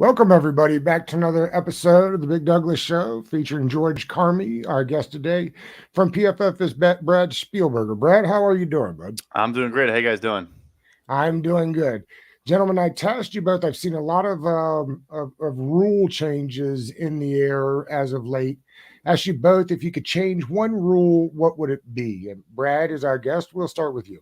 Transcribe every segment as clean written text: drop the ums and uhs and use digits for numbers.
Welcome, everybody, back to another episode of the Big Douglas Show featuring George Carmi. Our guest today from PFF is Brad Spielberger. Brad, how are you doing, bud? I'm doing great. How you guys doing? I'm doing good. Gentlemen, I tasked you both. I've seen a lot of rule changes in the air as of late. Ask you both, if you could change one rule, what would it be? And Brad is our guest. We'll start with you.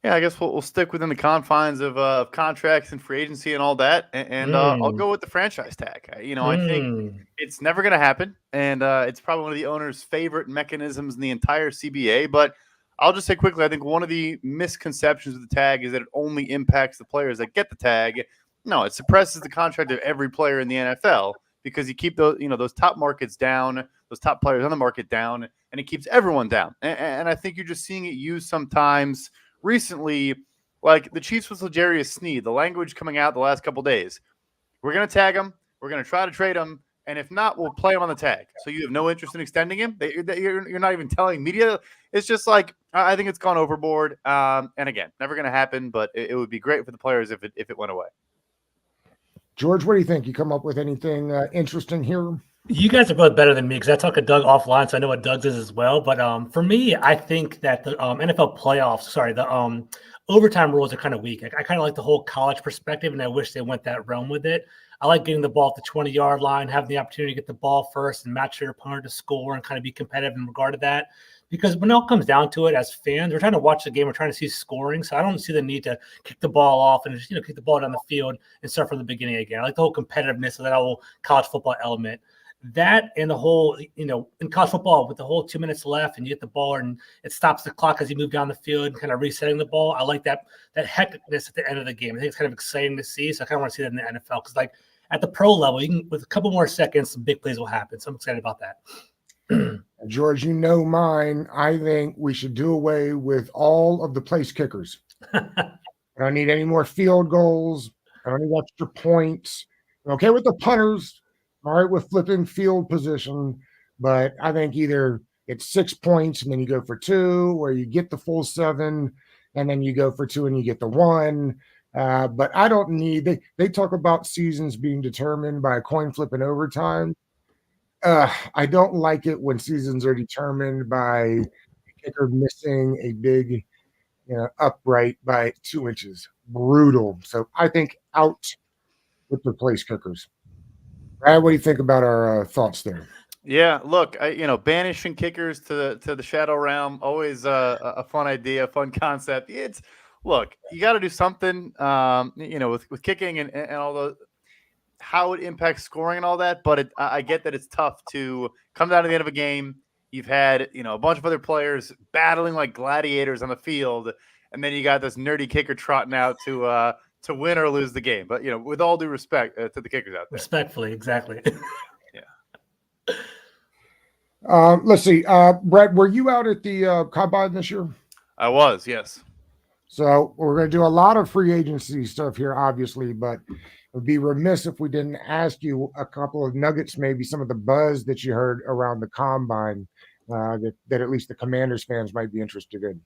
Yeah, I guess we'll stick within the confines of contracts and free agency and all that, and I'll Mm, go with the franchise tag. I think mm. it's never going to happen, and it's probably one of the owner's favorite mechanisms in the entire CBA. But I'll just say quickly, I think one of the misconceptions of the tag is that it only impacts the players that get the tag. No, it suppresses the contract of every player in the NFL because you keep those top markets down, those top players on the market down, and it keeps everyone down. And I think you're just seeing it used sometimes recently, like the Chiefs with L'Jarius Sneed, the language coming out the last couple days. We're going to tag him. We're going to try to trade him. And if not, we'll play him on the tag. So you have no interest in extending him. You're not even telling media. It's just like, I think it's gone overboard. And again, never going to happen, but it would be great for the players if it went away. George, what do you think? You come up with anything interesting here? You guys are both better than me because I talk to Doug offline, so I know what Doug does as well. But for me, I think that the NFL playoffs, the overtime rules are kind of weak. I kind of like the whole college perspective, and I wish they went that realm with it. I like getting the ball at the 20-yard line, having the opportunity to get the ball first and match your opponent to score and kind of be competitive in regard to that. Because when it all comes down to it, as fans, we're trying to watch the game, we're trying to see scoring. So I don't see the need to kick the ball off and just kick the ball down the field and start from the beginning again. I like the whole competitiveness of that whole college football element. That and the whole, in college football with the whole 2 minutes left and you get the ball and it stops the clock as you move down the field and kind of resetting the ball. I like that hecticness at the end of the game. I think it's kind of exciting to see. So I kind of want to see that in the NFL because, like, at the pro level, you can, with a couple more seconds, some big plays will happen. So I'm excited about that. George, you know mine. I think we should do away with all of the place kickers. I don't need any more field goals. I don't need extra points. I'm okay with the punters. All right, with flipping field position, but I think either it's 6 points and then you go for two, or you get the full 7 and then you go for 2 and you get the 1. But I don't need. They talk about seasons being determined by a coin flip in overtime. I don't like it when seasons are determined by a kicker missing a big, upright by 2 inches. Brutal. So I think out with the place kickers. Brad, what do you think about our thoughts there? Yeah, look, banishing kickers to the shadow realm, always a fun idea, fun concept. Look, you got to do something, with kicking and all the how it impacts scoring and all that. But I get that it's tough to come down to the end of a game. You've had a bunch of other players battling like gladiators on the field, and then you got this nerdy kicker trotting out to win or lose the game. But with all due respect to the kickers out there, Respectfully, exactly. Let's see. Brett, were you out at the combine this year? I was, yes. So we're going to do a lot of free agency stuff here, obviously, but it would be remiss if we didn't ask you a couple of nuggets, maybe some of the buzz that you heard around the combine that at least the Commanders fans might be interested in.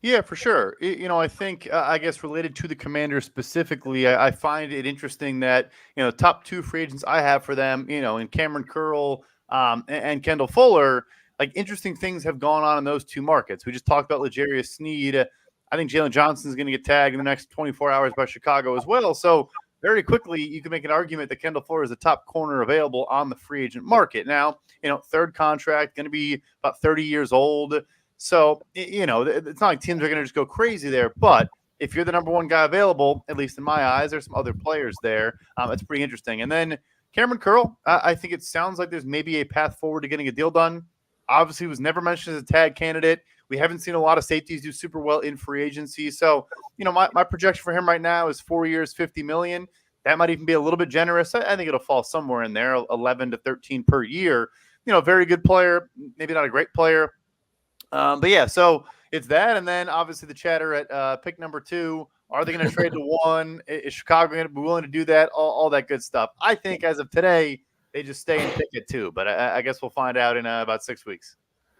Yeah, for sure. I think, I guess, related to the Commanders specifically, I find it interesting that, top 2 free agents I have for them, in Cameron Curl and Kendall Fuller, like, interesting things have gone on in those 2 markets. We just talked about L'Jarius Sneed. I think Jalen Johnson is going to get tagged in the next 24 hours by Chicago as well. So very quickly, you can make an argument that Kendall Fuller is the top corner available on the free agent market. Now, 3rd contract, going to be about 30 years old. So, it's not like teams are going to just go crazy there. But if you're the number 1 guy available, at least in my eyes, there's some other players there. It's pretty interesting. And then Cameron Curl, I think it sounds like there's maybe a path forward to getting a deal done. Obviously, was never mentioned as a tag candidate. We haven't seen a lot of safeties do super well in free agency. So, my projection for him right now is 4 years, $50 million. That might even be a little bit generous. I think it'll fall somewhere in there, 11 to 13 per year. Very good player, maybe not a great player. But yeah, so it's that. And then obviously the chatter at pick number 2. Are they going to trade to 1? Is Chicago going to be willing to do that? All that good stuff. I think as of today, they just stay and pick it 2. But I guess we'll find out in about 6 weeks.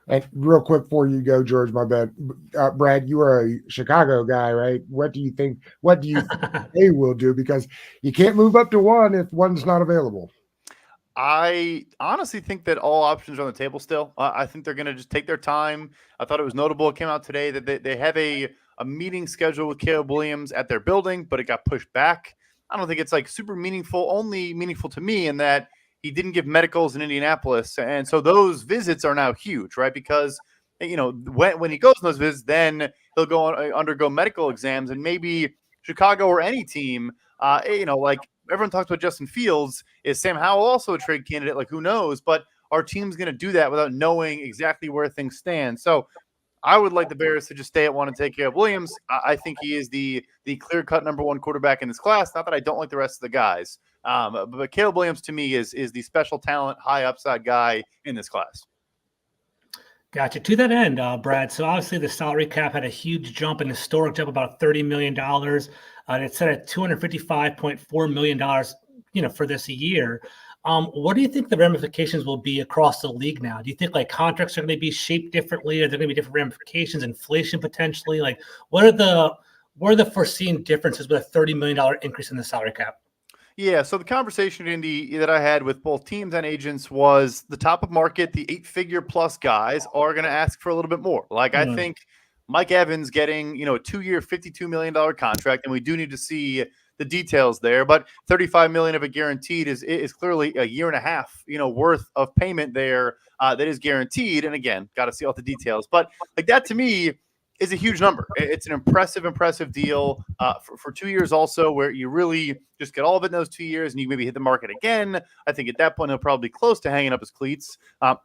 And real quick before you go, George, my bad. Brad, you are a Chicago guy, right? What do you think? What do you think they will do? Because you can't move up to one if one's not available. I honestly think that all options are on the table still. I think they're going to just take their time. I thought it was notable. It came out today that they have a meeting scheduled with Caleb Williams at their building, but it got pushed back. I don't think it's like super meaningful, only meaningful to me in that he didn't give medicals in Indianapolis. And so those visits are now huge, right? Because, when he goes on those visits, then he'll go on, undergo medical exams, and maybe Chicago or any team, like everyone talks about Justin Fields. Is Sam Howell also a trade candidate? Like, who knows? But our team's going to do that without knowing exactly where things stand. So I would like the Bears to just stay at one and take care of Williams. I think he is the clear-cut number one quarterback in this class. Not that I don't like the rest of the guys. But Caleb Williams, to me, is the special talent, high upside guy in this class. Gotcha. To that end, Brad, so obviously the salary cap had a huge jump, an historic jump, about $30 million. It's set at $255.4 million, for this year. What do you think the ramifications will be across the league now? Do you think like contracts are going to be shaped differently? Are there going to be different ramifications, inflation potentially? Like, what are the foreseen differences with a $30 million increase in the salary cap? Yeah, so the conversation, Indy, that I had with both teams and agents was the top of market, the 8-figure plus guys are going to ask for a little bit more. Like, I think Mike Evans getting, a 2-year, $52 million contract, and we do need to see the details there, but $35 million of it guaranteed is clearly a year and a half, worth of payment there that is guaranteed. And again, got to see all the details, but like that to me is a huge number. It's an impressive deal for 2 years also, where you really just get all of it in those 2 years and you maybe hit the market again. I think at that point, he'll probably be close to hanging up his cleats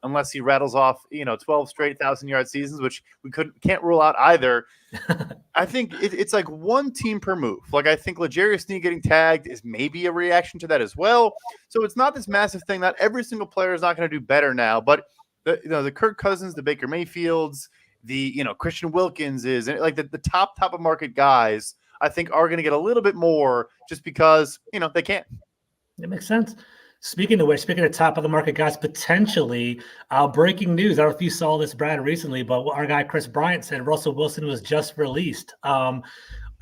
unless he rattles off, 12 straight 1,000-yard seasons, which we can't rule out either. I think it's like one team per move. Like, I think L'Jarius Sneed getting tagged is maybe a reaction to that as well. So it's not this massive thing. Not every single player is not going to do better now, but the Kirk Cousins, the Baker Mayfields, the Christian Wilkins is like the top of market guys, I think are going to get a little bit more just because they can. That makes sense. Speaking of top of the market guys, potentially breaking news. I don't know if you saw this, Brad, recently, but our guy Chris Bryant said Russell Wilson was just released.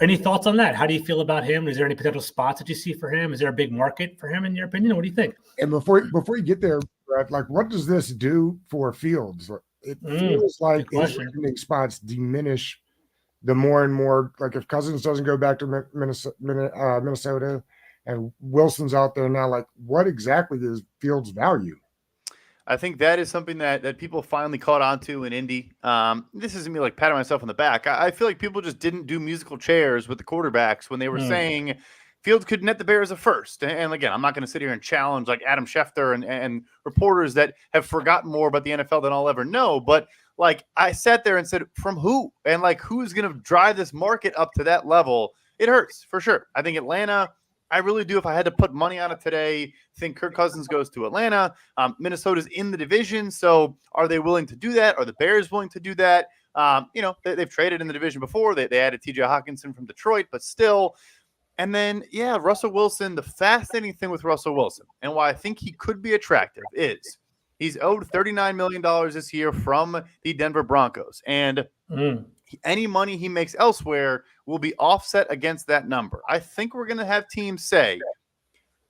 Any thoughts on that? How do you feel about him? Is there any potential spots that you see for him? Is there a big market for him in your opinion? What do you think? And before you get there, Brad, like, what does this do for Fields? It feels like his landing spots diminish the more and more. Like, if Cousins doesn't go back to Minnesota and Wilson's out there now, like, what exactly is Fields' value? I think that is something that people finally caught on to in Indy. This isn't me like patting myself on the back. I feel like people just didn't do musical chairs with the quarterbacks when they were saying Fields could net the Bears a first. And again, I'm not going to sit here and challenge like Adam Schefter and reporters that have forgotten more about the NFL than I'll ever know. But like, I sat there and said, from who? And like, who's going to drive this market up to that level? It hurts for sure. I think Atlanta, I really do. If I had to put money on it today, think Kirk Cousins goes to Atlanta. Minnesota's in the division. So are they willing to do that? Are the Bears willing to do that? They've traded in the division before. They added TJ Hawkinson from Detroit, but still. And then, Russell Wilson, the fascinating thing with Russell Wilson and why I think he could be attractive is he's owed $39 million this year from the Denver Broncos. And any money he makes elsewhere will be offset against that number. I think we're going to have teams say,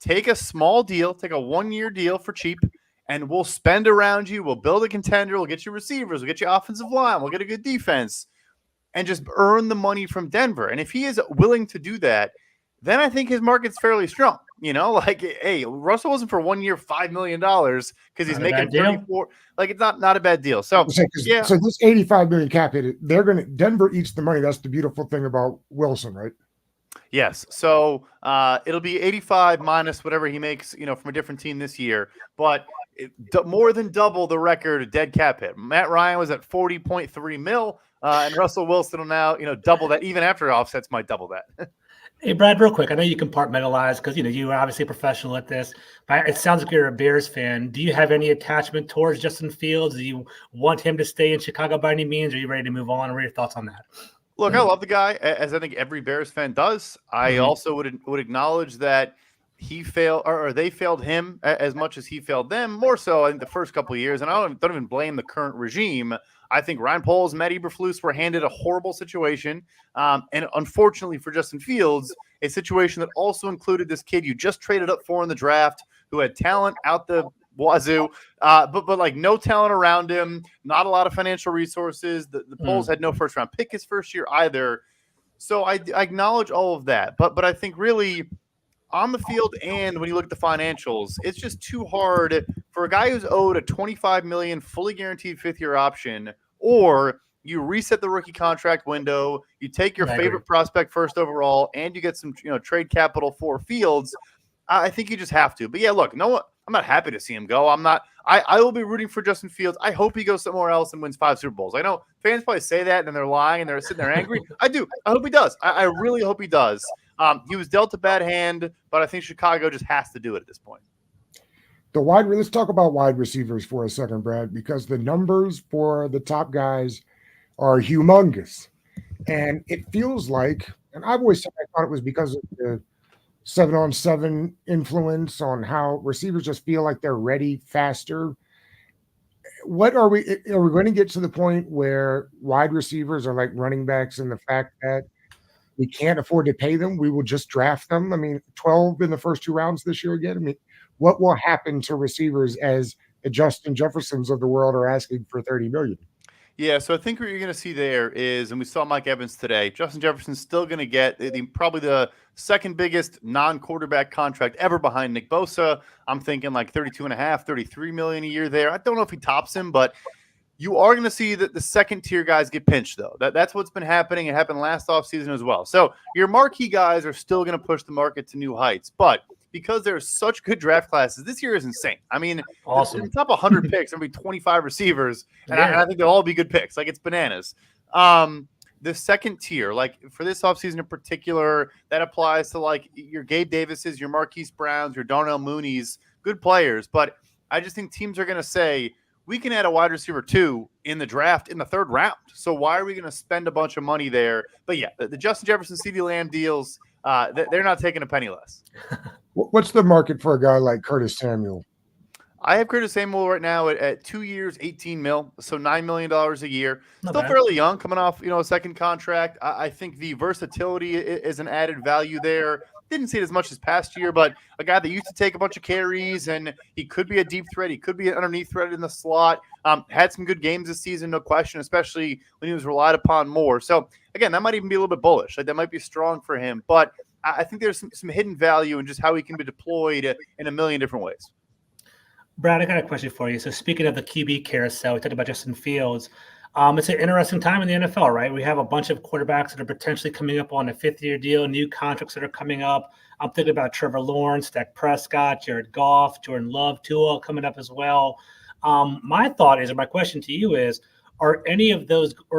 take a small deal, take a 1-year deal for cheap, and we'll spend around you. We'll build a contender. We'll get you receivers. We'll get you offensive line. We'll get a good defense and just earn the money from Denver. And if he is willing to do that, then I think his market's fairly strong. Like, hey, Russell wasn't for 1 year, $5 million because he's making 34. Like, it's not a bad deal. So, So this $85 million cap hit, Denver eats the money. That's the beautiful thing about Wilson, right? Yes. So it'll be 85 minus whatever he makes, from a different team this year. But more than double the record dead cap hit. Matt Ryan was at 40.3 mil, and Russell Wilson will now, double that. Even after offsets might double that. Hey, Brad, real quick. I know you compartmentalize because, you are obviously a professional at this. But it sounds like you're a Bears fan. Do you have any attachment towards Justin Fields? Do you want him to stay in Chicago by any means? Are you ready to move on? What are your thoughts on that? Look, I love the guy, as I think every Bears fan does. I also would acknowledge that he failed or they failed him as much as he failed them. More so, I think the first couple of years, and I don't even blame the current regime. I think Ryan Poles, Matt Eberflus were handed a horrible situation, and unfortunately for Justin Fields, a situation that also included this kid you just traded up for in the draft, who had talent out the wazoo, but like no talent around him, not a lot of financial resources. The Poles had no first round pick his first year either. So I acknowledge all of that, but I think really on the field and when you look at the financials, it's just too hard for a guy who's owed a $25 million fully guaranteed fifth-year option, or you reset the rookie contract window, you take your favorite prospect first overall, and you get some trade capital for Fields. I think you just have to. But yeah, look, I'm not happy to see him go. I will be rooting for Justin Fields. I hope he goes somewhere else and wins 5 Super Bowls. I know fans probably say that and they're lying and they're sitting there angry. I do. I hope he does. I really hope he does. He was dealt a bad hand, but I think Chicago just has to do it at this point. Let's talk about wide receivers for a second, Brad, because the numbers for the top guys are humongous. And it feels like, and I've always said I thought it was because of the 7-on-7 influence on how receivers just feel like they're ready faster. What are we going to get to the point where wide receivers are like running backs in the fact that we can't afford to pay them? We will just draft them. I mean, 12 in the first 2 rounds this year again. I mean, what will happen to receivers as the Justin Jeffersons of the world are asking for $30 million? Yeah, so I think what you're going to see there is, and we saw Mike Evans today, Justin Jefferson's still going to get probably the second biggest non-quarterback contract ever behind Nick Bosa. I'm thinking like 32.5, 33 million a year there. I don't know if he tops him, but you are going to see that the second tier guys get pinched, though. That's what's been happening. It happened last offseason as well. So your marquee guys are still going to push the market to new heights, but because there's such good draft classes, this year is insane. I mean, awesome. The top 100 picks, there'll be 25 receivers, and I think they'll all be good picks. Like, it's bananas. The second tier, like for this offseason in particular, that applies to like your Gabe Davises, your Marquise Browns, your Darnell Mooney's, good players. But I just think teams are going to say, we can add a wide receiver 2 in the draft in the 3rd round. So why are we going to spend a bunch of money there? But yeah, the Justin Jefferson, CeeDee Lamb deals, they're not taking a penny less. What's the market for a guy like Curtis Samuel? I have Curtis Samuel right now at 2 years, 18 mil, so $9 million a year. Not Still bad. fairly young, coming off a second contract. I think the versatility is an added value there. Didn't see it as much as past year, but a guy that used to take a bunch of carries, and he could be a deep threat. He could be an underneath threat in the slot. Had some good games this season, no question, especially when he was relied upon more. So, again, that might even be a little bit bullish. Like, that might be strong for him. But I think there's some hidden value in just how he can be deployed in a million different ways. Brad, I got a question for you. So speaking of the QB carousel, we talked about Justin Fields. It's an interesting time in the NFL, right? We have a bunch of quarterbacks that are potentially coming up on a 5th-year deal, new contracts that are coming up. I'm thinking about Trevor Lawrence, Dak Prescott, Jared Goff, Jordan Love, Tua coming up as well. My thought is, or my question to you is, are any of those guys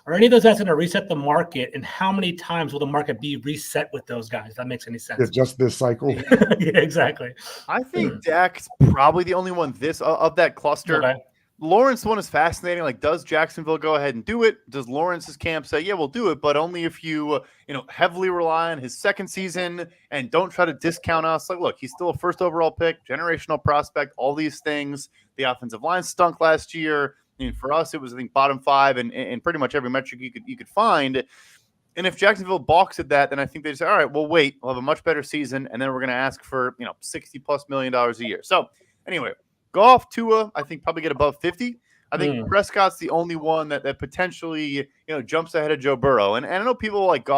going to reset the market, and how many times will the market be reset with those guys? If that makes any sense. It's just this cycle. Yeah, exactly. I think Dak's probably the only one of that cluster. Okay. Lawrence one is fascinating. Like, does Jacksonville go ahead and do it? Does Lawrence's camp say, yeah, we'll do it, but only if you heavily rely on his second season and don't try to discount us? Like, look, he's still a first overall pick, generational prospect, all these things. The offensive line stunk last year. I mean, for us, it was, I think, bottom 5 and pretty much every metric you could find. And if Jacksonville balks at that, then I think they say, all right, well, wait, we'll have a much better season, and then we're going to ask for $60+ million a year. So anyway, Goff, Tua, I think probably get above 50. I think Prescott's the only one that potentially jumps ahead of Joe Burrow. And I know people like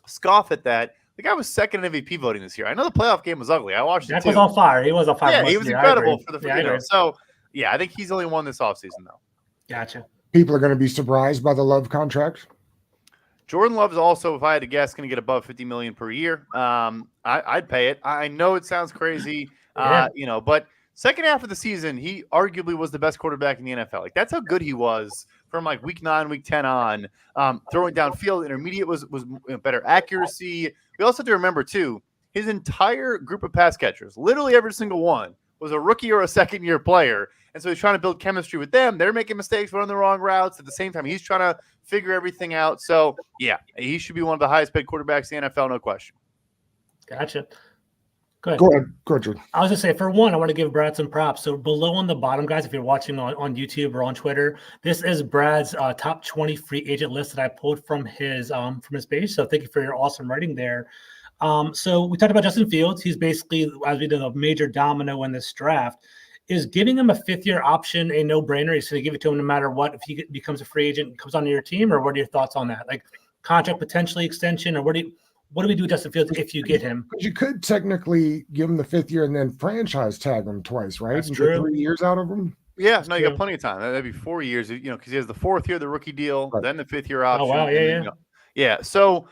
scoff at that. The guy was second in MVP voting this year. I know the playoff game was ugly. I watched it too. Was on fire. He was on fire. Yeah, he was incredible for the year. So yeah, I think he's the only one this offseason though. Gotcha. People are going to be surprised by the Love contract. Jordan Love is also, if I had to guess, going to get above $50 million per year. I'd pay it. I know it sounds crazy, but second half of the season, he arguably was the best quarterback in the NFL. Like, that's how good he was from like week 9, week 10 on. Throwing downfield, intermediate was better accuracy. We also have to remember too, his entire group of pass catchers, literally every single one, was a rookie or a second-year player. And so he's trying to build chemistry with them. They're making mistakes, running the wrong routes. At the same time, he's trying to figure everything out. So, yeah, he should be one of the highest paid quarterbacks in the NFL, no question. Gotcha. Go ahead. Go ahead, Jordan. I was just say, for one, I want to give Brad some props. So below on the bottom, guys, if you're watching on YouTube or on Twitter, this is Brad's top 20 free agent list that I pulled from his page. So thank you for your awesome writing there. So we talked about Justin Fields. He's basically, as we did, a major domino in this draft. Is giving him a fifth-year option a no-brainer? He's going to give it to him no matter what if he becomes a free agent and comes onto your team, or what are your thoughts on that? Like contract potentially extension, or what do we do with Justin Fields if you get him? You could technically give him the 5th year and then franchise tag him twice, right? That's and true. get 3 years out of him. Yeah, no, you got plenty of time. That'd be 4 years, because he has the 4th year, the rookie deal, Right. then the 5th year option. Oh wow, yeah. Yeah. So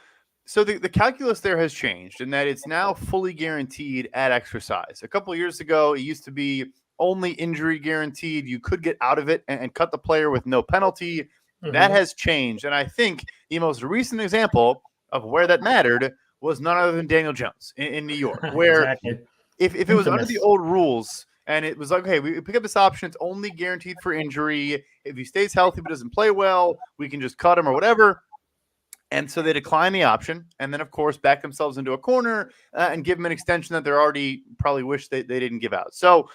the calculus there has changed in that it's now fully guaranteed at exercise. A couple of years ago, it used to be only injury guaranteed. You could get out of it and cut the player with no penalty. Mm-hmm. That has changed. And I think the most recent example of where that mattered was none other than Daniel Jones in New York, where Exactly. if it was under the old rules and it was like, okay, we pick up this option, it's only guaranteed for injury. If he stays healthy but doesn't play well, we can just cut him or whatever. And so they decline the option and then, of course, back themselves into a corner and give them an extension that they're already probably wish they didn't give out. So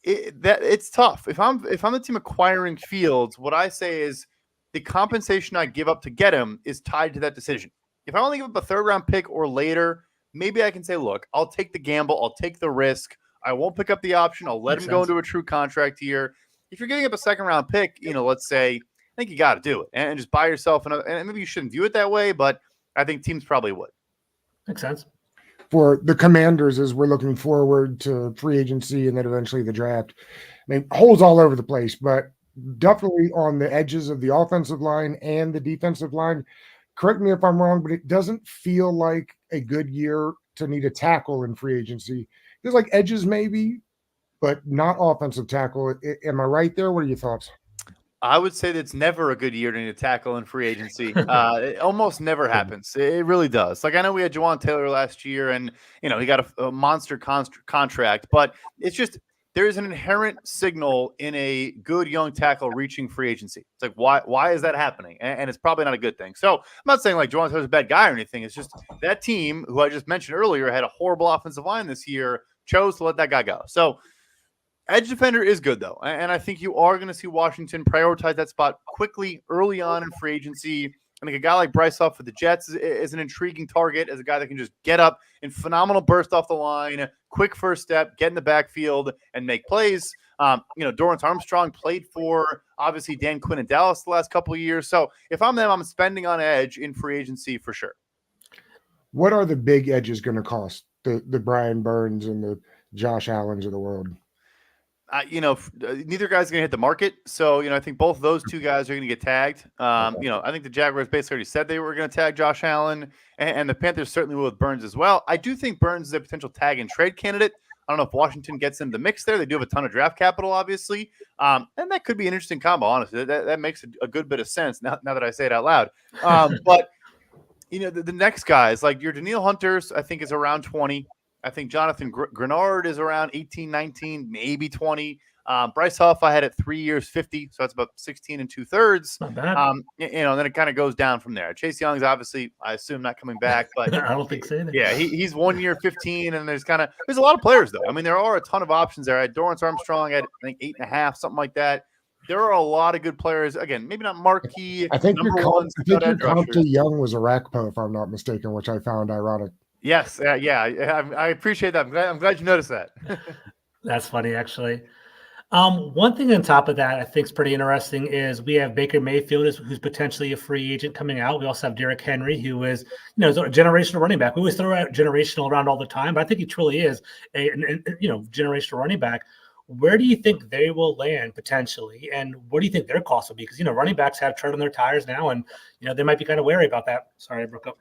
it's tough. If I'm the team acquiring Fields, what I say is the compensation I give up to get him is tied to that decision. If I only give up a 3rd round pick or later, maybe I can say, look, I'll take the gamble. I'll take the risk. I won't pick up the option. I'll let him go into a true contract here. If you're getting up a 2nd round pick, let's say, I think you got to do it and just buy yourself another. And maybe you shouldn't view it that way, but I think teams probably would. Makes sense. For the Commanders, as we're looking forward to free agency and then eventually the draft, I mean, holes all over the place, but definitely on the edges of the offensive line and the defensive line. Correct me if I'm wrong, but it doesn't feel like a good year to need a tackle in free agency. There's like edges maybe, but not offensive tackle. Am I right there? What are your thoughts? I would say that it's never a good year to need a tackle in free agency. It almost never happens. It really does. Like I know we had Jawan Taylor last year, and he got a monster contract, but it's just there is an inherent signal in a good young tackle reaching free agency. It's like why is that happening? And it's probably not a good thing. So I'm not saying like Jawan Taylor's a bad guy or anything. It's just that team who I just mentioned earlier had a horrible offensive line this year, chose to let that guy go. So edge defender is good, though, and I think you are going to see Washington prioritize that spot quickly early on in free agency. I think a guy like Bryce Huff for the Jets is an intriguing target as a guy that can just get up in phenomenal burst off the line, quick first step, get in the backfield, and make plays. Dorrance Armstrong played for, obviously, Dan Quinn in Dallas the last couple of years. So if I'm them, I'm spending on edge in free agency for sure. What are the big edges going to cost? The Brian Burns and the Josh Allens of the world? Neither guy's going to hit the market. So, I think both of those two guys are going to get tagged. I think the Jaguars basically already said they were going to tag Josh Allen, and the Panthers certainly will with Burns as well. I do think Burns is a potential tag and trade candidate. I don't know if Washington gets into the mix there. They do have a ton of draft capital, obviously. And that could be an interesting combo, honestly. That makes a good bit of sense now that I say it out loud. But, the next guys, like your Danielle Hunters, I think is around 20. I think Jonathan Grenard is around 18, 19, maybe 20. Bryce Huff, I had at 3 years, 50. So that's about 16 and 2/3. Not bad. Then it kind of goes down from there. Chase Young's obviously, I assume, not coming back, but I don't think so either. Yeah, he's 1 year, 15. And there's a lot of players though. I mean, there are a ton of options there. I had Dorrance Armstrong at, I think, 8.5, something like that. There are a lot of good players. Again, maybe not marquee. I think your comp to Young was a Rakpo, if I'm not mistaken, which I found ironic. Yes, I appreciate that. I'm glad you noticed that. That's funny, actually. One thing on top of that I think is pretty interesting is we have Baker Mayfield who's potentially a free agent coming out. We also have Derrick Henry, who is a generational running back. We always throw out generational around all the time, but I think he truly is a generational running back. Where do you think they will land potentially, and what do you think their cost will be? Because running backs have tread on their tires now, and they might be kind of wary about that. Sorry, I broke up.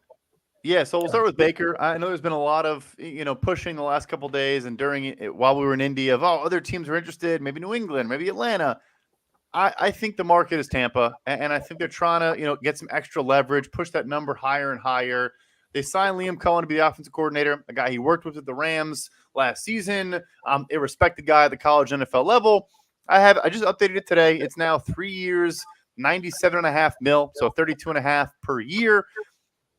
Yeah, so we'll start with Baker. I know there's been a lot of pushing the last couple of days and during it while we were in Indy of other teams are interested, maybe New England, maybe Atlanta. I think the market is Tampa, and I think they're trying to get some extra leverage, push that number higher and higher. They signed Liam Cohen to be the offensive coordinator, a guy he worked with at the Rams last season, a respected guy at the college NFL level. I just updated it today. It's now 3 years, $97.5 million, so $32.5 per year.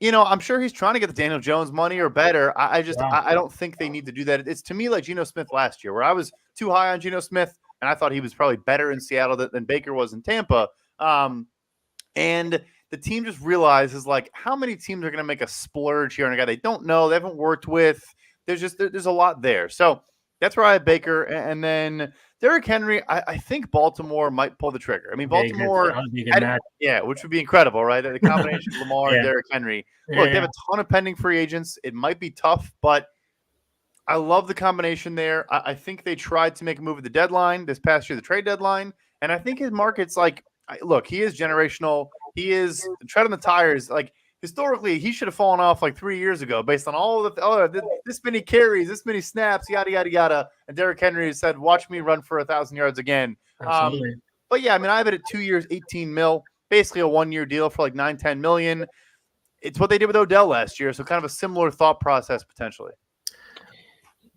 I'm sure he's trying to get the Daniel Jones money or better. I Wow. don't think they need to do that. It's to me like Geno Smith last year, where I was too high on Geno Smith, and I thought he was probably better in Seattle than Baker was in Tampa. And the team just realizes like how many teams are going to make a splurge here on a guy they don't know, they haven't worked with. There's a lot there. So that's where I have Baker, and then Derrick Henry. I think Baltimore might pull the trigger. I mean, Yeah, you could- Baltimore, that would be a good match. yeah, which would be incredible, right? The combination of Lamar and Yeah. Derrick Henry. Yeah, Look, they yeah. have a ton of pending free agents. It might be tough, but I love the combination there. I think they tried to make a move at the deadline this past year, the trade deadline, and I think his market's like, look, he is generational. He is treading the tires. Like historically, he should have fallen off like 3 years ago based on all this many carries, this many snaps, yada yada yada. And Derrick Henry said, "Watch me run for 1,000 yards again." Absolutely. But yeah, I mean, I have it at 2 years, 18 mil, basically a 1 year deal for like 9-10 million. It's what they did with Odell last year, so kind of a similar thought process potentially.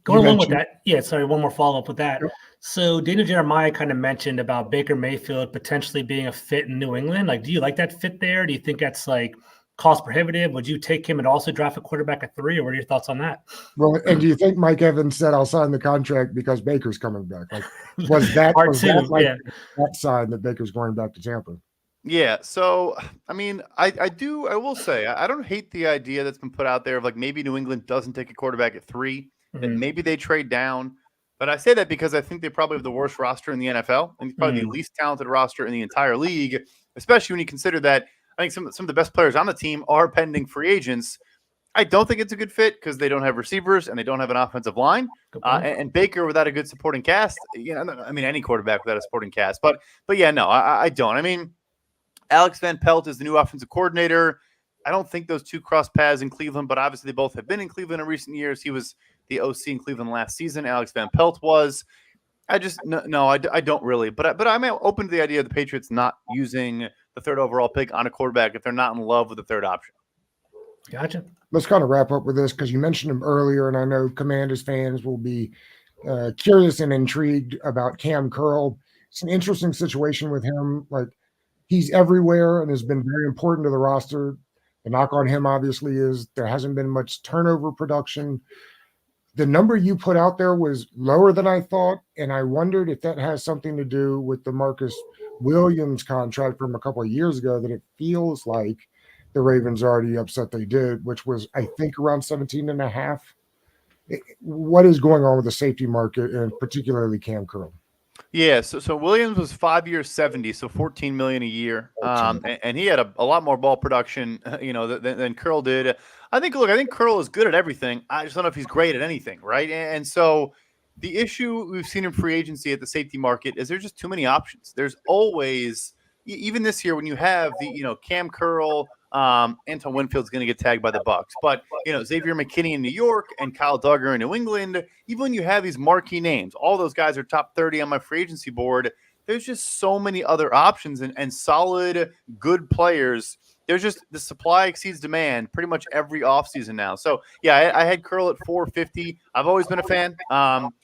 Going along with that, yeah, sorry, one more follow-up with that. Yep. So Daniel Jeremiah kind of mentioned about Baker Mayfield potentially being a fit in New England. Like, do you like that fit there? Do you think that's like cost prohibitive? Would you take him and also draft a quarterback at 3, or what are your thoughts on that? Well, and do you think Mike Evans said, "I'll sign the contract because Baker's coming back"? Like, was that that sign that Baker's going back to Tampa? Yeah, so I mean, I will say I don't hate the idea that's been put out there of like maybe New England doesn't take a quarterback at 3, that maybe they trade down. But I say that because I think they probably have the worst roster in the NFL and probably the least talented roster in the entire league, especially when you consider that I think some of the best players on the team are pending free agents. I don't think it's a good fit because they don't have receivers and they don't have an offensive line. And Baker without a good supporting cast, I mean, any quarterback without a supporting cast. But yeah, no, I don't. I mean, Alex Van Pelt is the new offensive coordinator. I don't think those two cross paths in Cleveland, but obviously they both have been in Cleveland in recent years. He was the OC in Cleveland last season. Alex Van Pelt was. I don't really. But I'm open to the idea of the Patriots not using the 3rd overall pick on a quarterback if they're not in love with the 3rd option. Gotcha. Let's kind of wrap up with this because you mentioned him earlier, and I know Commanders fans will be curious and intrigued about Cam Curl. It's an interesting situation with him. Like, he's everywhere and has been very important to the roster. The knock on him, obviously, is there hasn't been much turnover production. The number you put out there was lower than I thought, and I wondered if that has something to do with the Marcus Williams contract from a couple of years ago, that it feels like the Ravens already upset they did, which was, I think, around 17.5. What is going on with the safety market, and particularly Cam Curl? Yeah, so Williams was 5 years, 70, so $14 million a year, and he had a lot more ball production, than Curl did. I think Curl is good at everything. I just don't know if he's great at anything, right? And so the issue we've seen in free agency at the safety market is there's just too many options. There's always, even this year when you have the Cam Curl. Anton Winfield's going to get tagged by the Bucks, but Xavier McKinney in New York and Kyle Duggar in New England. Even when you have these marquee names, all those guys are top 30 on my free agency board. There's just so many other options and solid, good players. There's just the supply exceeds demand pretty much every offseason now. So yeah, I had Curl at 450. I've always been a fan.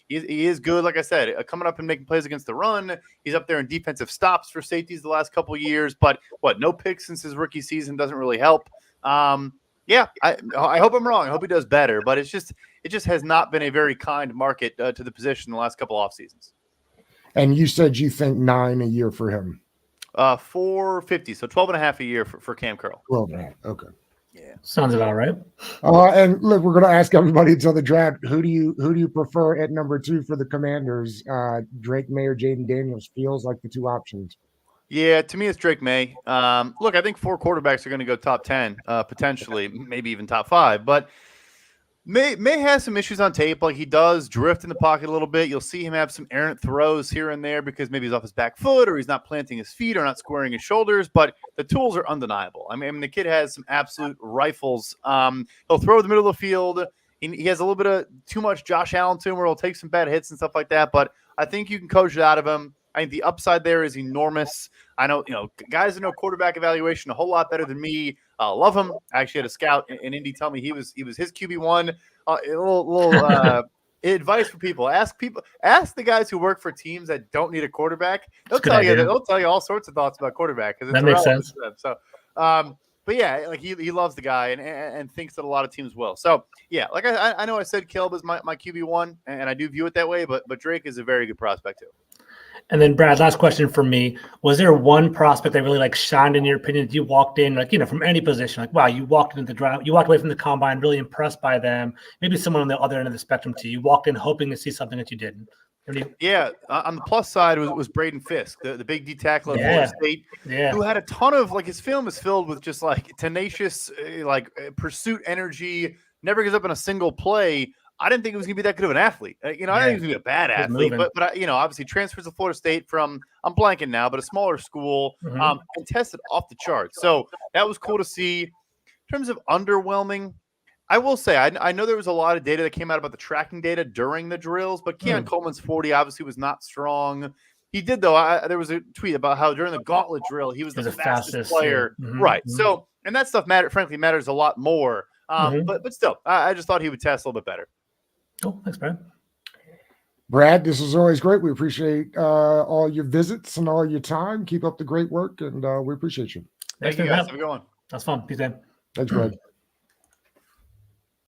He is good, like I said, coming up and making plays against the run. He's up there in defensive stops for safeties the last couple of years, but no picks since his rookie season doesn't really help. Yeah, I hope I'm wrong. I hope he does better, but it just has not been a very kind market to the position the last couple off seasons. And you said you think 9 a year for him. 450, so 12.5 a year for Cam Curl. 12.5. Okay. Yeah, sounds about right. And look, we're going to ask everybody until the draft. Who do you prefer at number 2 for the Commanders? Drake May or Jaden Daniels? Feels like the two options. Yeah, to me it's Drake May. Look, I think 4 quarterbacks are going to go top 10, potentially, maybe even top 5, but. May has some issues on tape. Like, he does drift in the pocket a little bit. You'll see him have some errant throws here and there because maybe he's off his back foot or he's not planting his feet or not squaring his shoulders. But the tools are undeniable. I mean, the kid has some absolute rifles. He'll throw the middle of the field. He has a little bit of too much Josh Allen to him where he'll take some bad hits and stuff like that. But I think you can coach it out of him. I think the upside there is enormous. I know, guys that know quarterback evaluation a whole lot better than me. Love him. I actually had a scout in Indy tell me he was his QB1. A little advice for people. Ask the guys who work for teams that don't need a quarterback. They'll tell you all sorts of thoughts about quarterback because that makes sense. So, but yeah, like he loves the guy and thinks that a lot of teams will. So yeah, like I know I said Caleb is my QB1, and I do view it that way, but Drake is a very good prospect too. And then Brad, last question for me. Was there one prospect that really like shined in your opinion that you walked in, like, from any position, like, wow, you walked into the draft, you walked away from the combine really impressed by them, maybe someone on the other end of the spectrum too. You walked in hoping to see something that you didn't. Yeah, on the plus side was Braden Fisk, the big D tackle at Florida State, who had a ton of, like, his film is filled with just like tenacious, pursuit energy, never gives up in a single play. I didn't think he was going to be that good of an athlete. I didn't think he was going to be a bad athlete, but obviously transfers to Florida State from, I'm blanking now, but a smaller school, and tested off the charts. So that was cool to see. In terms of underwhelming, I will say, I know there was a lot of data that came out about the tracking data during the drills, but Keon Coleman's 40 obviously was not strong. He did, though. There was a tweet about how during the gauntlet drill, he was the fastest player. Right. So, and that stuff matters a lot more. But still, I just thought he would test a little bit better. Cool. Thanks, Brad. Brad, this was always great. We appreciate all your visits and all your time. Keep up the great work, and we appreciate you. Thank you, guys. Have a good one. That's fun. Peace, Dan. Thanks, Brad.